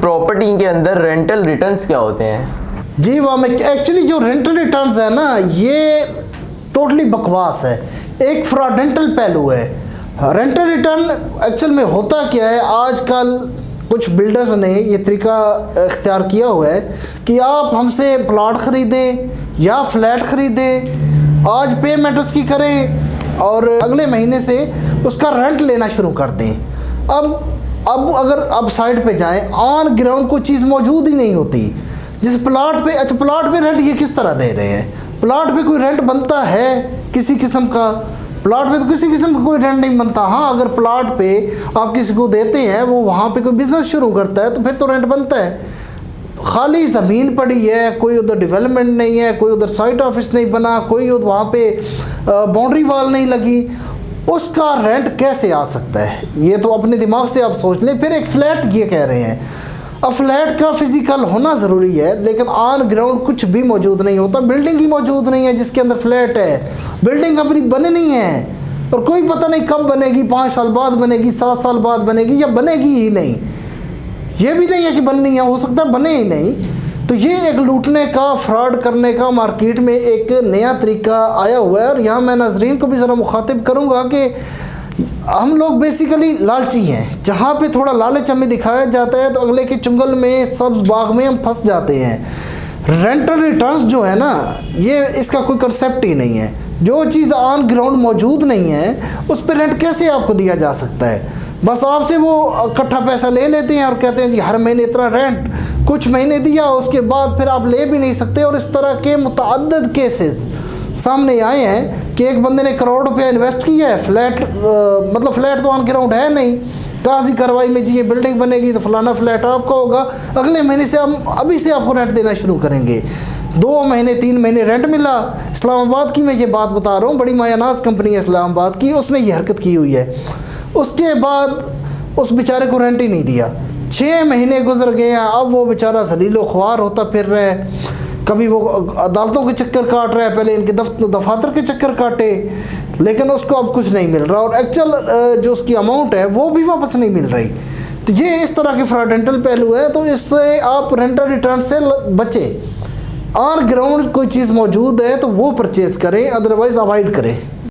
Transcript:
Property के अंदर rental returns क्या होते हैं? जी वाह, एक्चुअली जो रेंटल रिटर्न्स है ना, ये टोटली बकवास है, एक फ्रॉडेंटल पहलू है। रेंटल रिटर्न एक्चुअल में होता क्या है, आजकल कुछ बिल्डर्स ने ये तरीका इख्तियार किया हुआ है कि आप हमसे प्लॉट ख़रीदें या फ्लैट ख़रीदें, आज पेमेंट उसकी करें और अगले महीने से उसका रेंट लेना शुरू कर दें। अब अगर आप साइड पे जाएं, ऑन ग्राउंड कोई चीज़ मौजूद ही नहीं होती। जिस प्लॉट पे, अच्छा प्लॉट पे रेंट ये किस तरह दे रहे हैं? प्लॉट पे कोई रेंट बनता है किसी किस्म का? प्लॉट पे तो किसी किस्म का कोई रेंट नहीं बनता। हाँ, अगर प्लॉट पे आप किसी को देते हैं, वो वहाँ पे कोई बिज़नेस शुरू करता है तो फिर तो रेंट बनता है। खाली ज़मीन पड़ी है, कोई उधर डेवलपमेंट नहीं है, कोई उधर साइट ऑफिस नहीं बना, कोई वहाँ पे बाउंड्री वॉल नहीं लगी, उसका रेंट कैसे आ सकता है? ये तो अपने दिमाग से आप सोच लें। फिर एक फ्लैट ये कह रहे हैं, अब फ्लैट का फिज़िकल होना ज़रूरी है, लेकिन ऑन ग्राउंड कुछ भी मौजूद नहीं होता। बिल्डिंग ही मौजूद नहीं है जिसके अंदर फ्लैट है, बिल्डिंग अपनी बने नहीं है और कोई पता नहीं कब बनेगी, 5 साल बाद बनेगी, 7 साल बाद बनेगी या बनेगी ही नहीं। ये भी नहीं है कि बननी है, हो सकता है बने ही नहीं। तो ये एक लूटने का, फ्रॉड करने का मार्केट में एक नया तरीका आया हुआ है। और यहाँ मैं नाज़रीन को भी ज़रा मुखातिब करूँगा कि हम लोग बेसिकली लालची हैं। जहाँ पे थोड़ा लालच हमें दिखाया जाता है तो अगले के चुंगल में, सब्ज़ बाग में हम फंस जाते हैं। रेंटल रिटर्न्स जो है ना, ये इसका कोई कंसेप्ट ही नहीं है। जो चीज़ ऑन ग्राउंड मौजूद नहीं है उस पर रेंट कैसे आपको दिया जा सकता है? बस आपसे वो इकट्ठा पैसा ले लेते हैं और कहते हैं जी हर महीने इतना रेंट, कुछ महीने दिया उसके बाद फिर आप ले भी नहीं सकते। और इस तरह के मुतअद्दिद केसेस सामने आए हैं कि एक बंदे ने करोड़ रुपया इन्वेस्ट किया है, फ्लैट मतलब फ्लैट तो ऑन ग्राउंड है नहीं, काजी कार्रवाई में जी ये बिल्डिंग बनेगी तो फलाना फ्लैट आपका होगा, अगले महीने से हम अभी से आपको रेंट देना शुरू करेंगे। 2 महीने 3 महीने रेंट मिला। इस्लामाबाद की मैं ये बात बता रहा हूँ, बड़ी मायानाज कंपनी है इस्लामाबाद की, उसने ये हरकत की हुई है। उसके बाद उस बेचारे को रेंट ही नहीं दिया। 6 महीने गुजर गए हैं, अब वो बेचारा जलीलो ख्वार होता फिर रहा है। कभी वो अदालतों के चक्कर काट रहा है, पहले इनके दफातर के चक्कर काटे, लेकिन उसको अब कुछ नहीं मिल रहा और एक्चुअल जो उसकी अमाउंट है वो भी वापस नहीं मिल रही। तो ये इस तरह के फ्रॉडेंटल पहलू है। तो इससे आप रेंटल रिटर्न से बचें। ऑन ग्राउंड कोई चीज़ मौजूद है तो वो परचेज़ करें, अदरवाइज़ अवॉइड करें।